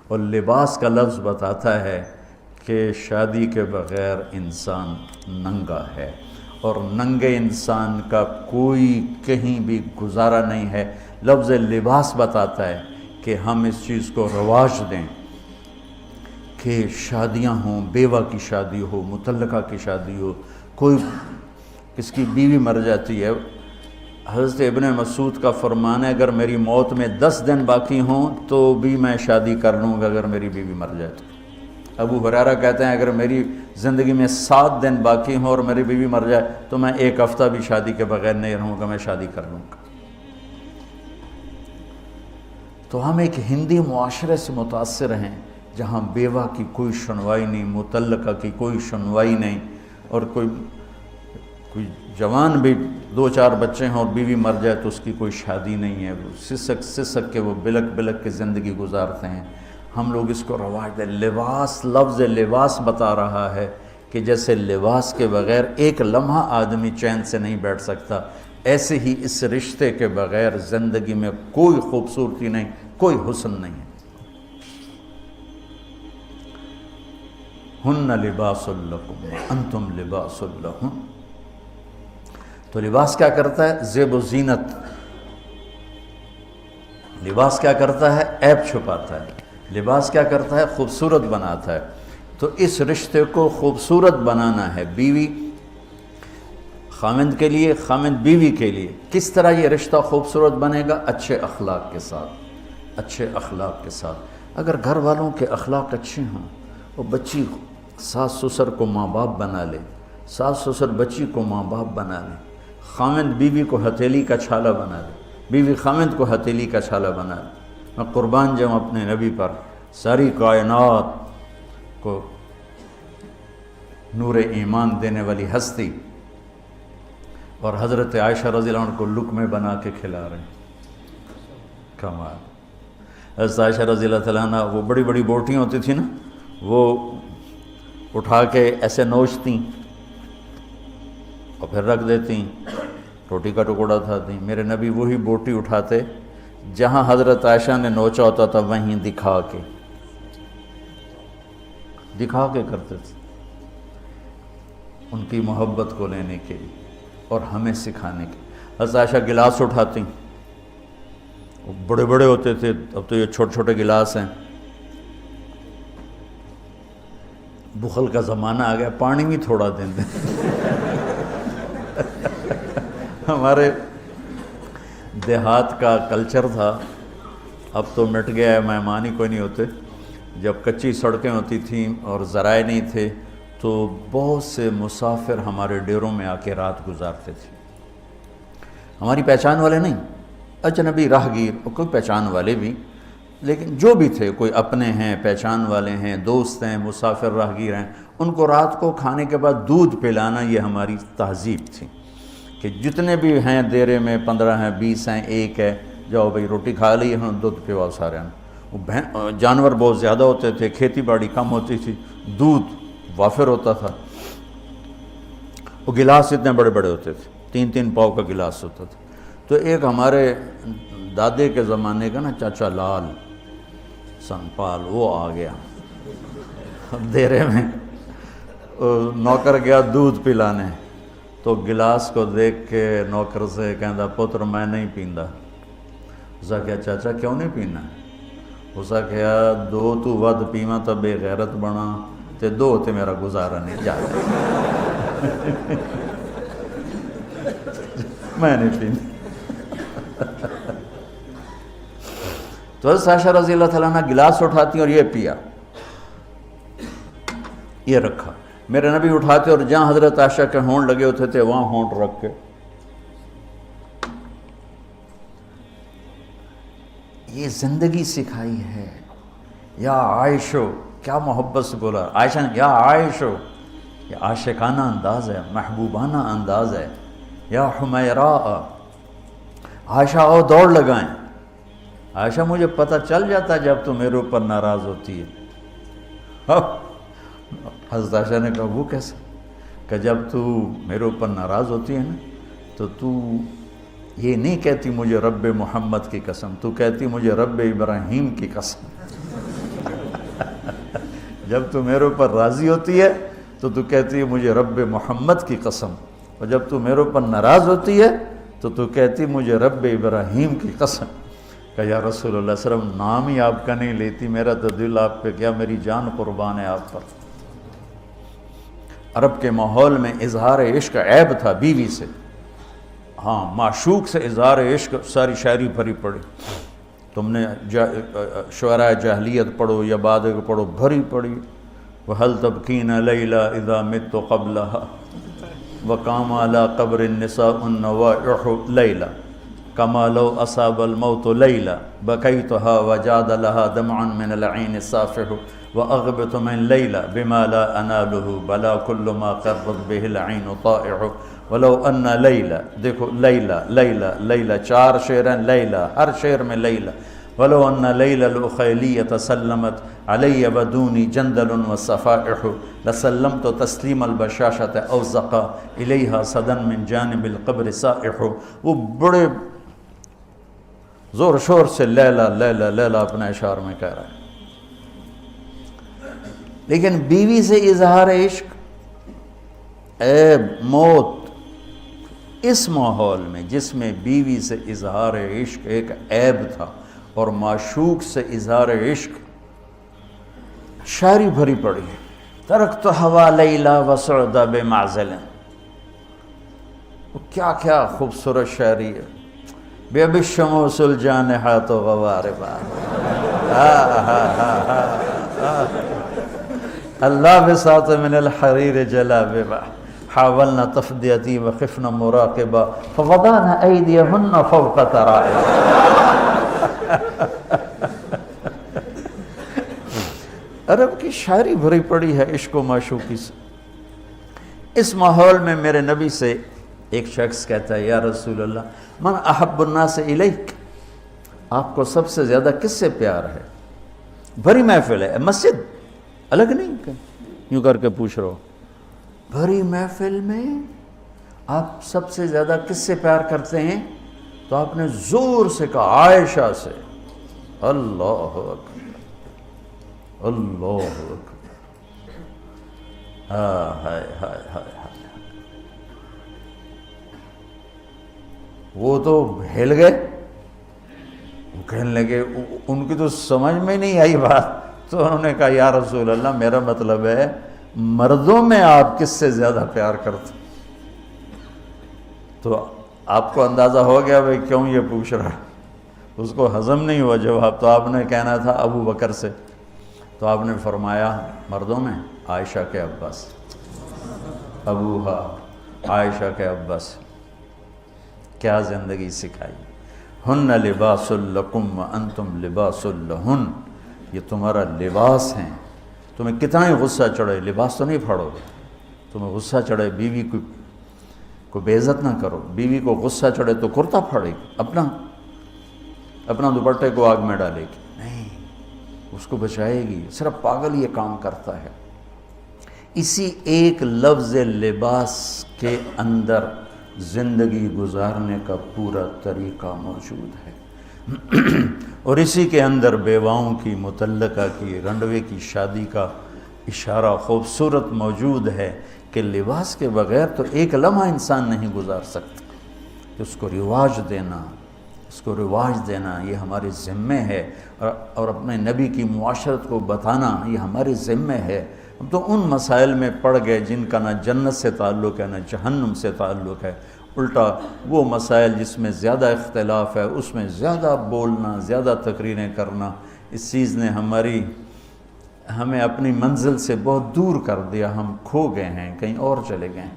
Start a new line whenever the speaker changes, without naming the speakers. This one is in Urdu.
اور لباس کا لفظ بتاتا ہے کہ شادی کے بغیر انسان ننگا ہے، اور ننگے انسان کا کوئی کہیں بھی گزارا نہیں ہے۔ لفظ لباس بتاتا ہے کہ ہم اس چیز کو رواج دیں کہ شادیاں ہوں، بیوہ کی شادی ہو، مطلقہ کی شادی ہو، کوئی کس کی بیوی مر جاتی ہے، حضرت ابن مسعود کا فرمان ہے اگر میری موت میں 10 دن باقی ہوں تو بھی میں شادی کر لوں گا اگر میری بیوی مر جائے تو۔ ابو ہریرہ کہتے ہیں اگر میری زندگی میں 7 دن باقی ہوں اور میری بیوی مر جائے تو میں 1 ہفتہ بھی شادی کے بغیر نہیں رہوں گا، میں شادی کر لوں گا۔ تو ہم ایک ہندی معاشرے سے متاثر ہیں جہاں بیوہ کی کوئی سنوائی نہیں، مطلقہ کی کوئی سنوائی نہیں، اور کوئی جوان بھی 2-4 بچے ہیں اور بیوی مر جائے تو اس کی کوئی شادی نہیں ہے، وہ سسک کے وہ بلک بلک کے زندگی گزارتے ہیں۔ ہم لوگ اس کو رواج دیں۔ لباس، لفظ لباس بتا رہا ہے کہ جیسے لباس کے بغیر ایک لمحہ آدمی چین سے نہیں بیٹھ سکتا، ایسے ہی اس رشتے کے بغیر زندگی میں کوئی خوبصورتی نہیں، کوئی حسن نہیں ہے۔ ہن لباس لکم وانتم لباس لہن۔ تو لباس کیا کرتا ہے؟ زیب و زینت۔ لباس کیا کرتا ہے؟ عیب چھپاتا ہے۔ لباس کیا کرتا ہے؟ خوبصورت بناتا ہے۔ تو اس رشتے کو خوبصورت بنانا ہے، بیوی خاوند کے لیے، خاوند بیوی کے لیے۔ کس طرح یہ رشتہ خوبصورت بنے گا؟ اچھے اخلاق کے ساتھ، اچھے اخلاق کے ساتھ۔ اگر گھر والوں کے اخلاق اچھے ہوں، اور بچی ساس سسر کو ماں باپ بنا لے، ساس سسر بچی کو ماں باپ بنا لے، خاوند بیوی کو ہتھیلی کا چھالا بنا لے، بیوی خاوند کو ہتھیلی کا چھالا بنا لے۔ میں قربان جاؤں اپنے نبی پر، ساری کائنات کو نور ایمان دینے والی ہستی، اور حضرت عائشہ رضی اللہ عنہ کو لقمے بنا کے کھلا رہے ہیں۔ کمال۔ حضرت عائشہ رضی اللہ تعالیٰ عنہ، وہ بڑی بڑی بوٹیاں ہوتی تھیں نا، وہ اٹھا کے ایسے نوچتیں اور پھر رکھ دیتیں، روٹی کا ٹکڑا اٹھاتیں۔ میرے نبی وہی بوٹی اٹھاتے جہاں حضرت عائشہ نے نوچا ہوتا تھا، وہیں دکھا کے کرتے تھے، ان کی محبت کو لینے کے لیے اور ہمیں سکھانے کے۔ حضرت عائشہ گلاس اٹھاتی، وہ بڑے بڑے ہوتے تھے، اب تو یہ چھوٹے چھوٹے گلاس ہیں۔ بخل کا زمانہ آ گیا، پانی بھی تھوڑا دیں دیں۔ ہمارے دیہات کا کلچر تھا، اب تو مٹ گیا ہے، مہمان ہی کوئی نہیں ہوتے۔ جب کچی سڑکیں ہوتی تھیں اور ذرائع نہیں تھے تو بہت سے مسافر ہمارے ڈیروں میں آ کے رات گزارتے تھے، ہماری پہچان والے نہیں، اجنبی راہگیر، اور کوئی پہچان والے بھی، لیکن جو بھی تھے، کوئی اپنے ہیں، پہچان والے ہیں، دوست ہیں، مسافر راہگیر ہیں، ان کو رات کو کھانے کے بعد دودھ پلانا یہ ہماری تہذیب تھی کہ جتنے بھی ہیں دیرے میں، 15 ہیں، 20 ہیں، 1 ہے، جاؤ بھائی روٹی کھا لی ہے، دودھ پلاؤ سارے ہیں۔ وہ جانور بہت زیادہ ہوتے تھے، کھیتی باڑی کم ہوتی تھی، دودھ وافر ہوتا تھا۔ وہ گلاس اتنے بڑے بڑے ہوتے تھے، 3-3 پاؤ کا گلاس ہوتا تھا۔ تو ایک ہمارے دادے کے زمانے کا نا چاچا لال سنپال، وہ آ گیا دیرے میں، نوکر گیا دودھ پلانے، تو گلاس کو دیکھ کے نوکر سے کہندا پتر میں نہیں پیندا۔ اسا کہا چاچا کیوں نہیں پینا؟ اسا کہا 2 تو ود پیواں تو بے غیرت بنا، تے 2 تے میرا گزارا نہیں جاتا۔ میں نہیں پیندا۔ تو حضرت عائشہ رضی اللہ تعالیٰ عنہ گلاس اٹھاتی اور یہ پیا، یہ رکھا۔ میرے نبی اٹھاتے اور جہاں حضرت عائشہ کے ہونٹ لگے ہوتے تھے وہاں ہونٹ رکھ کے یہ زندگی سکھائی ہے۔ یا عائشو، کیا محبت سے بولا عائشہ نے، یا عائشو، یہ عاشقانہ انداز ہے، محبوبانہ انداز ہے۔ یا حمیراء، عائشہ آؤ دوڑ لگائیں۔ عائشہ مجھے پتہ چل جاتا جب تو میرے اوپر ناراض ہوتی ہے۔ حضرت عائشہ نے کہا وہ کیسے؟ کہ جب تو میرے اوپر ناراض ہوتی ہے نا تو یہ نہیں کہتی مجھے رب محمد کی قسم، تو کہتی مجھے رب ابراہیم کی قسم۔ جب تو میرے اوپر راضی ہوتی ہے تو کہتی ہے مجھے رب محمد کی قسم، اور جب تو میرے اوپر ناراض ہوتی ہے تو کہتی مجھے رب ابراہیم کی قسم۔ کہ یا رسول اللہ صلی اللہ علیہ وسلم نام ہی آپ کا نہیں لیتی، میرا تو دل آپ پہ کیا، میری جان قربان ہے آپ پر۔ عرب کے ماحول میں اظہار عشق عیب تھا بیوی سے، ہاں معشوق سے اظہار عشق ساری شاعری بھری پڑی، تم نے شعراء جاہلیت پڑھو یا بعد کو پڑھو، بھری پڑی۔ وَهَلْ تَبْكِينَ لَيْلَا إِذَا مِتُّ قَبْلَهَا وَقَامَ عَلَىٰ قَبْرِ النِّسَاءُ النَّوَائِحُ لَيْلَا كَمَا لَوْ أَصَابَ الْمَوْتُ لَيْلَا بَكَيْتُهَا وَجَادَ لَهَا دَمْعًا مِنَ الْعَيْنِ الصَّافِحُ وَأَغْبِطُ مِنْ لَيْلَا بِمَا لَا أَنَالُهُ بَلَا كُلُّ مَا قَرَّتْ بِهِ الْعَيْنُ طَائِعُ وَلَوْ أَنَّ لَيْلَا، دیکھو لیلا لیلا لیلا، چار شعر ہیں لیلا، ہر شعر میں لیلا۔ وَلَوْ أَنَّ لَيْلَ الْأُخَيْلِيَّةَ سَلَّمَتْ عَلَيَّ وَدُونِي جَنْدَلٌ وَصَفَائِحُ لَسَلَّمْتُ تَسْلِيمَ الْبَشَاشَةِ أَوْ زَقَى إِلَيْهَا صَدًا مِنْ جَانِبِ الْقَبْرِ سَائِحُ۔ وہ بڑے زور شور سے لیلا لیلا لیلا اپنے اشعار میں کہہ رہا ہے، لیکن بیوی سے اظہار عشق عیب، موت، اس ماحول میں جس میں بیوی سے اظہار عشق ایک عیب تھا اور معشوق سے اظہار عشق شاعری بھری پڑی۔ ترکت ہوا لیلا وسعد بمعزل، کیا کیا خوبصورت شاعری ہے۔ بے بالشموس الجانحات غواربا، اللہ بساط من الحریر جلاببا حاولنا تفدیتی وخفنا مراقبا فوضعنا ایدیہن فوق ترائب۔ عرب کی شاعری بھری پڑی ہے عشق و معشوقی سے۔ اس ماحول میں میرے نبی سے ایک شخص کہتا ہے یا رسول اللہ من احب الناس الیک، آپ کو سب سے زیادہ کس سے پیار ہے؟ بھری محفل ہے، مسجد الگ نہیں کہ یوں کر کے پوچھ رہا ہو، بھری محفل میں آپ سب سے زیادہ کس سے پیار کرتے ہیں؟ تو آپ نے زور سے کہا عائشہ سے۔ اللہ اکبر اللہ اکبر، ہائے ہائے ہائے ہائے، وہ تو ہل گئے، وہ کہنے لگے، ان کی تو سمجھ میں نہیں آئی بات، تو انہوں نے کہا یا رسول اللہ میرا مطلب ہے مردوں میں آپ کس سے زیادہ پیار کرتے؟ تو آپ کو اندازہ ہو گیا بھائی کیوں یہ پوچھ رہا، اس کو ہضم نہیں ہوا جواب، تو آپ نے کہنا تھا ابو بکر سے، تو آپ نے فرمایا مردوں میں عائشہ کے ابا سے، ابوہا عائشہ کے ابا سے۔ کیا زندگی سکھائی، ہن لباس لکم وانتم لباس لہن، یہ تمہارا لباس ہیں، تمہیں کتنا ہی غصہ چڑھے لباس تو نہیں پھاڑو گے، تمہیں غصہ چڑھے بیوی کو بے عزت نہ کرو، بیوی کو غصہ چڑھے تو کرتا پھاڑے گی، اپنا دوپٹے کو آگ میں ڈالے گی، نہیں، اس کو بچائے گی، صرف پاگل یہ کام کرتا ہے۔ اسی ایک لفظ لباس کے اندر زندگی گزارنے کا پورا طریقہ موجود ہے، اور اسی کے اندر بیواؤں کی، مطلقہ کی، رنڈوے کی شادی کا اشارہ خوبصورت موجود ہے کہ لباس کے بغیر تو ایک لمحہ انسان نہیں گزار سکتا، کہ اس کو رواج دینا یہ ہمارے ذمے ہے، اور اپنے نبی کی معاشرت کو بتانا یہ ہمارے ذمے ہے۔ ہم تو ان مسائل میں پڑ گئے جن کا نہ جنت سے تعلق ہے نہ جہنم سے تعلق ہے، الٹا وہ مسائل جس میں زیادہ اختلاف ہے اس میں زیادہ بولنا، زیادہ تقریریں کرنا، اس چیز نے ہمیں اپنی منزل سے بہت دور کر دیا، ہم کھو گئے ہیں، کہیں اور چلے گئے ہیں۔